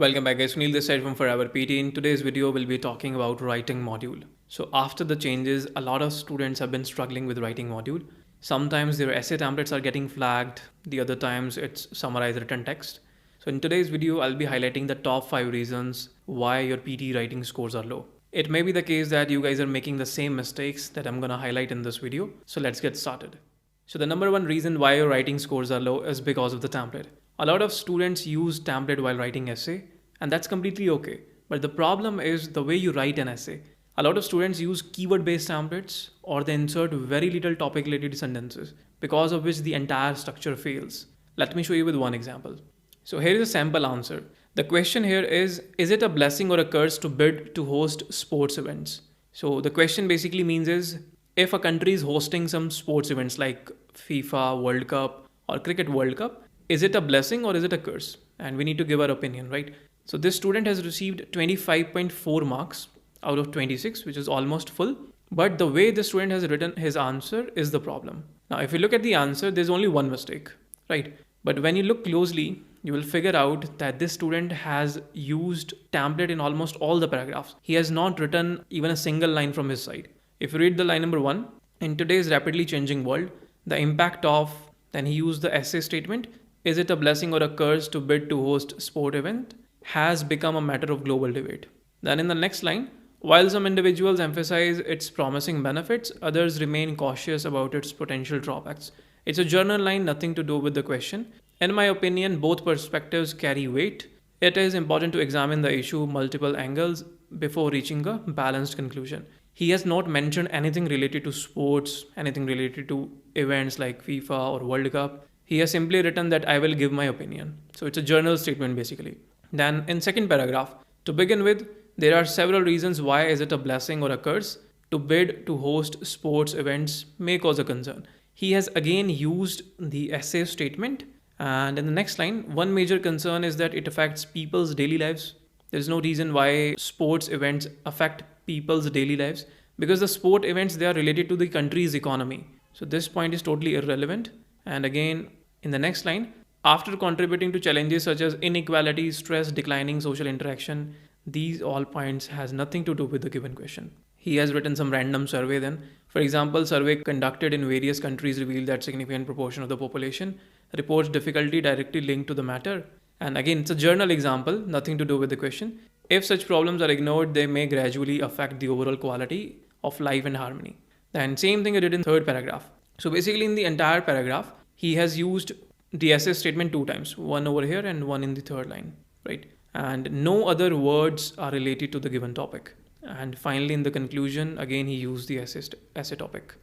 Welcome back guys, Sunil this side from Forever PT. In today's video, we'll be talking about writing module. So after the changes, a lot of students have been struggling with writing module. Sometimes their essay templates are getting flagged, the other times it's summarized written text. So in today's video, I'll be highlighting the top 5 reasons why your PT writing scores are low. It may be the case that you guys are making the same mistakes that I'm gonna highlight in this video. So let's get started. So the number one reason why your writing scores are low is because of the template. A lot of students use template while writing essay, and that's completely okay. But the problem is the way you write an essay. A lot of students use keyword-based templates or they insert very little topic-related sentences, because of which the entire structure fails. Let me show you with one example. So here is a sample answer. The question here is it a blessing or a curse to bid to host sports events? So the question basically means is, if a country is hosting some sports events like FIFA World Cup or Cricket World Cup, is it a blessing or is it a curse? And we need to give our opinion, right? So this student has received 25.4 marks out of 26, which is almost full. But the way the student has written his answer is the problem. Now, if you look at the answer, there's only one mistake, right? But when you look closely, you will figure out that this student has used template in almost all the paragraphs. He has not written even a single line from his side. If you read the line number 1, in today's rapidly changing world, the impact of, then he used the essay statement, is it a blessing or a curse to bid to host sport event, has become a matter of global debate. Then in the next line, while some individuals emphasize its promising benefits, others remain cautious about its potential drawbacks. It's a journal line, nothing to do with the question. In my opinion, both perspectives carry weight. It is important to examine the issue multiple angles before reaching a balanced conclusion. He has not mentioned anything related to sports, anything related to events like FIFA or World Cup. He has simply written that I will give my opinion. So it's a journal statement basically. Then in second paragraph, to begin with, there are several reasons why is it a blessing or a curse to bid to host sports events may cause a concern. He has again used the essay statement, and in the next line, one major concern is that it affects people's daily lives. There's no reason why sports events affect people's daily lives, because the sport events, they are related to the country's economy. So this point is totally irrelevant. And again, in the next line, after contributing to challenges such as inequality, stress, declining social interaction, these all points has nothing to do with the given question. He has written some random survey then. For example, survey conducted in various countries revealed that significant proportion of the population reports difficulty directly linked to the matter. And again, it's a journal example, nothing to do with the question. If such problems are ignored, they may gradually affect the overall quality of life and harmony. Then same thing I did in third paragraph. So basically in the entire paragraph, he has used the essay statement 2 times, one over here and one in the third line, right? And no other words are related to the given topic. And finally, in the conclusion, again, he used the essay topic,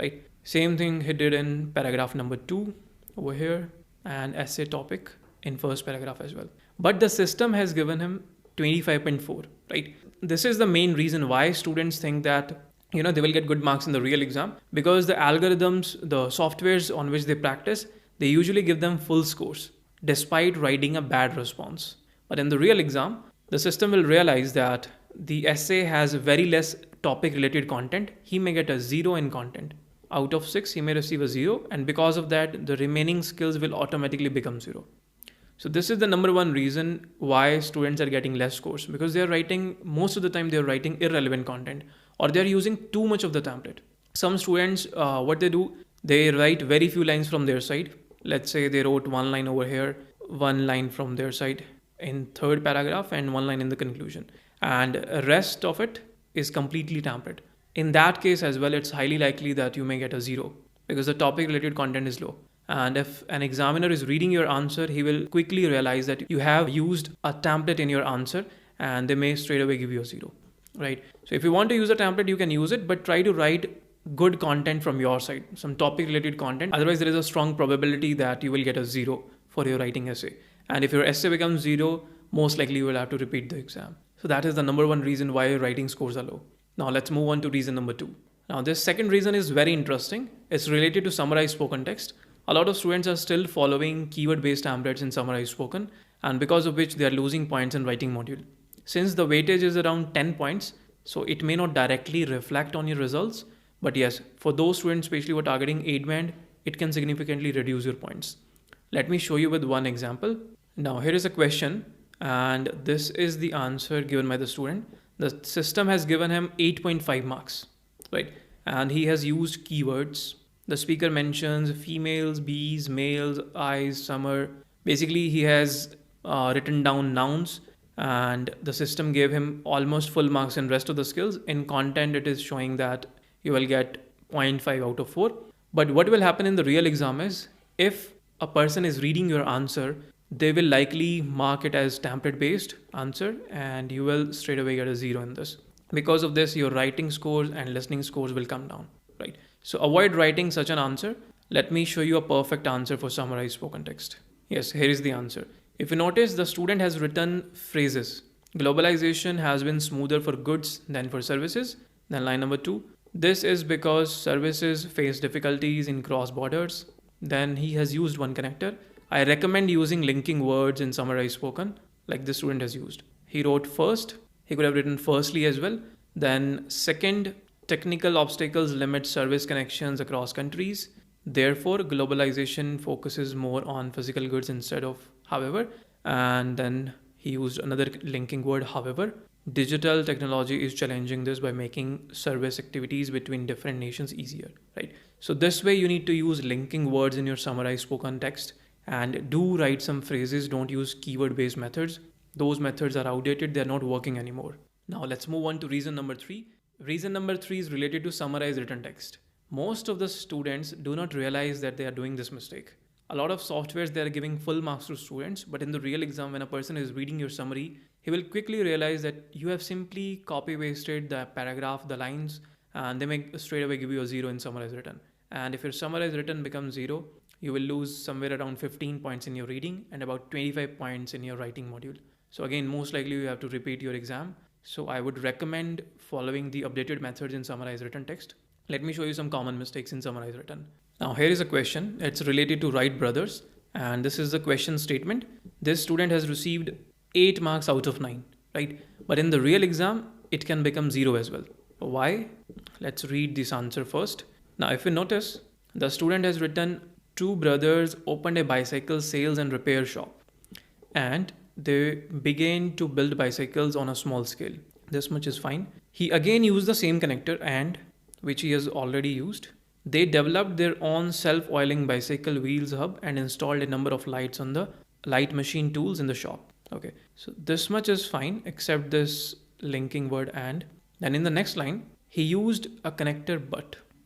right? Same thing he did in paragraph number 2 over here, and essay topic in first paragraph as well. But the system has given him 25.4, right? This is the main reason why students think that they will get good marks in the real exam, because the algorithms, the softwares on which they practice, they usually give them full scores despite writing a bad response. But in the real exam, the system will realize that the essay has very less topic related content. He may get a 0 in content. Out of 6, he may receive a 0, and because of that, the remaining skills will automatically become 0. So this is the number one reason why students are getting less scores, because they are writing, most of the time they are writing irrelevant content, or they are using too much of the template. Some students, what they do, they write very few lines from their side. Let's say they wrote 1 line over here, 1 line from their side in third paragraph, and 1 line in the conclusion. And rest of it is completely template. In that case as well, it's highly likely that you may get a 0, because the topic related content is low. And if an examiner is reading your answer, he will quickly realize that you have used a template in your answer, and they may straight away give you a 0, right? So if you want to use a template, you can use it, but try to write good content from your side, some topic related content. Otherwise, there is a strong probability that you will get a 0 for your writing essay. And if your essay becomes 0, most likely you will have to repeat the exam. So that is the number one reason why your writing scores are low. Now let's move on to reason number 2. Now this second reason is very interesting. It's related to Summarise spoken text. A lot of students are still following keyword-based templates in Summarise spoken, and because of which they are losing points in writing module. Since the weightage is around 10 points, so it may not directly reflect on your results, but yes, for those students, especially who are targeting 8 band, it can significantly reduce your points. Let me show you with one example. Now here is a question. And this is the answer given by the student. The system has given him 8.5 marks, right? And he has used keywords. The speaker mentions females, bees, males, eyes, summer. Basically, he has written down nouns, and the system gave him almost full marks in rest of the skills. In content, it is showing that you will get zero point 0.5 out of 4. But what will happen in the real exam is, if a person is reading your answer, they will likely mark it as template based answer, and you will straight away get a 0 in this. Because of this, your writing scores and listening scores will come down, right? So avoid writing such an answer. Let me show you a perfect answer for summarized spoken text. Yes, here is the answer. If you notice, the student has written phrases. Globalization has been smoother for goods than for services. Then line number 2. This is because services face difficulties in cross borders. Then he has used one connector. I recommend using linking words in summarized spoken, like this student has used. He wrote first. He could have written firstly as well. Then second, technical obstacles limit service connections across countries. Therefore, globalization focuses more on physical goods instead of however. And then he used another linking word, however. Digital technology is challenging this by making service activities between different nations easier, right? So this way you need to use linking words in your summarized spoken text, and do write some phrases. Don't use keyword based methods. Those methods are outdated, they're not working anymore. Now let's move on to reason number 3. Reason number 3 is related to summarized written text. Most of the students do not realize that they are doing this mistake. A lot of softwares, they are giving full marks to students, but in the real exam, when a person is reading your summary, he will quickly realize that you have simply copy pasted the paragraph, the lines, and they may straight away give you a 0 in summarized written. And if your summarized written becomes 0, you will lose somewhere around 15 points in your reading and about 25 points in your writing module. So again, most likely you have to repeat your exam. So I would recommend following the updated methods in summarized written text. Let me show you some common mistakes in summarized written. Now here is a question. It's related to Wright brothers, and this is the question statement. This student has received 8 marks out of 9, right? But in the real exam, it can become 0 as well. Why? Let's read this answer first. Now if you notice, the student has written, 2 brothers opened a bicycle sales and repair shop, and they began to build bicycles on a small scale. This much is fine. He again used the same connector and, which he has already used. They developed their own self-oiling bicycle wheels hub and installed a number of lights on the light machine tools in the shop. Okay, so this much is fine except this linking word and. Then in the next line, he used a connector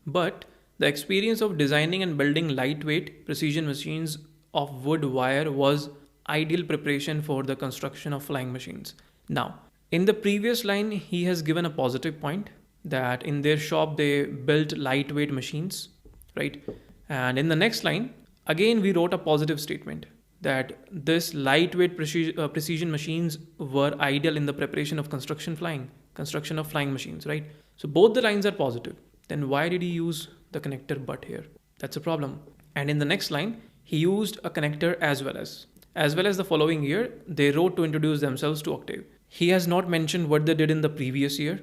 but the experience of designing and building lightweight precision machines of wood wire was ideal preparation for the construction of flying machines. Now, in the previous line, he has given a positive point that in their shop they built lightweight machines, right? And in the next line, again we wrote a positive statement that this lightweight precision machines were ideal in the preparation of construction of flying machines, right? So both the lines are positive. Then why did he use the connector but here? That's a problem. And in the next line, he used a connector as well as the following year, they wrote to introduce themselves to Octave. He has not mentioned what they did in the previous year.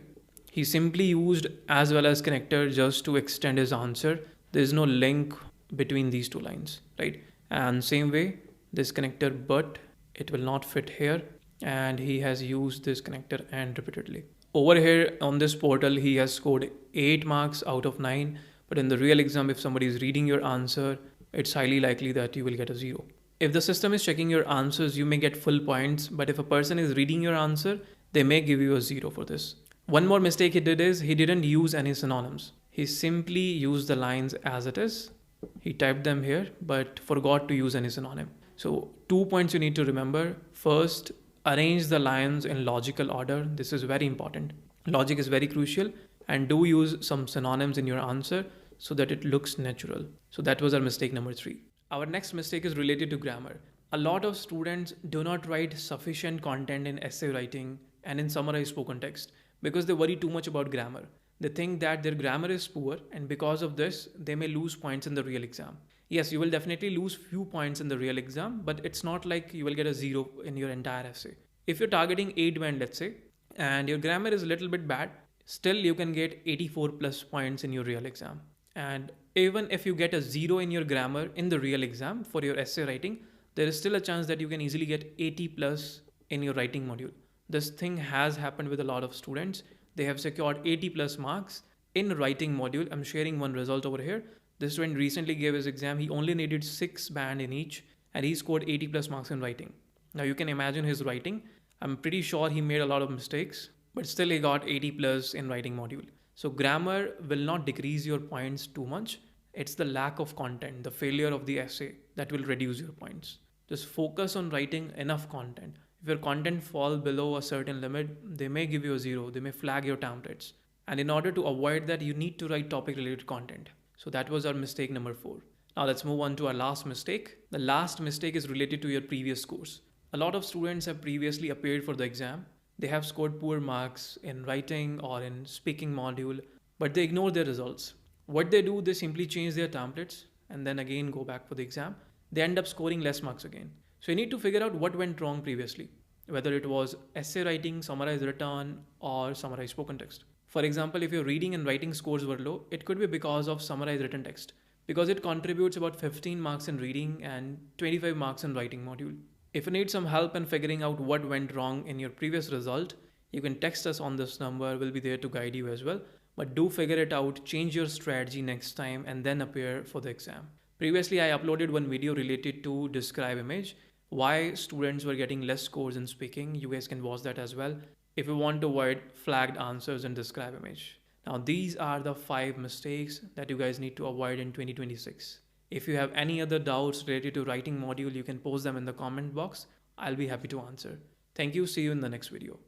He simply used as well as connector just to extend his answer. There is no link between these two lines, right? And same way, this connector but, it will not fit here, and he has used this connector and repeatedly. Over here on this portal, he has scored 8 marks out of 9, but in the real exam, if somebody is reading your answer, it's highly likely that you will get a 0. If the system is checking your answers, you may get full points, but if a person is reading your answer, they may give you a 0 for this. One more mistake he did is he didn't use any synonyms. He simply used the lines as it is. He typed them here, but forgot to use any synonym. So 2 points you need to remember. First, arrange the lines in logical order. This is very important. Logic is very crucial, and do use some synonyms in your answer so that it looks natural. So that was our mistake number 3. Our next mistake is related to grammar. A lot of students do not write sufficient content in essay writing and in summarized spoken text because they worry too much about grammar. They think that their grammar is poor, and because of this, they may lose points in the real exam. Yes, you will definitely lose few points in the real exam, but it's not like you will get a 0 in your entire essay. If you're targeting 8 band, let's say, and your grammar is a little bit bad, still you can get 84 plus points in your real exam. And even if you get a 0 in your grammar in the real exam for your essay writing, there is still a chance that you can easily get 80 plus in your writing module. This thing has happened with a lot of students. They have secured 80 plus marks in writing module. I'm sharing one result over here. This student recently gave his exam. He only needed 6 band in each and he scored 80 plus marks in writing. Now you can imagine his writing. I'm pretty sure he made a lot of mistakes, but still he got 80 plus in writing module. So grammar will not decrease your points too much. It's the lack of content, the failure of the essay that will reduce your points. Just focus on writing enough content. If your content fall below a certain limit, they may give you a zero, they may flag your templates. And in order to avoid that, you need to write topic related content. So that was our mistake number 4. Now let's move on to our last mistake. The last mistake is related to your previous scores. A lot of students have previously appeared for the exam. They have scored poor marks in writing or in speaking module, but they ignore their results. What they do, they simply change their templates and then again go back for the exam. They end up scoring less marks again. So you need to figure out what went wrong previously, whether it was essay writing, summarize written, or summarize spoken text. For example, if your reading and writing scores were low, it could be because of summarize written text, because it contributes about 15 marks in reading and 25 marks in writing module. If you need some help in figuring out what went wrong in your previous result, you can text us on this number. We'll be there to guide you as well. But do figure it out, change your strategy next time, and then appear for the exam. Previously, I uploaded one video related to describe image, why students were getting less scores in speaking. You guys can watch that as well if you want to avoid flagged answers in describe image. Now, these are the 5 mistakes that you guys need to avoid in 2026. If you have any other doubts related to writing module, you can post them in the comment box. I'll be happy to answer. Thank you. See you in the next video.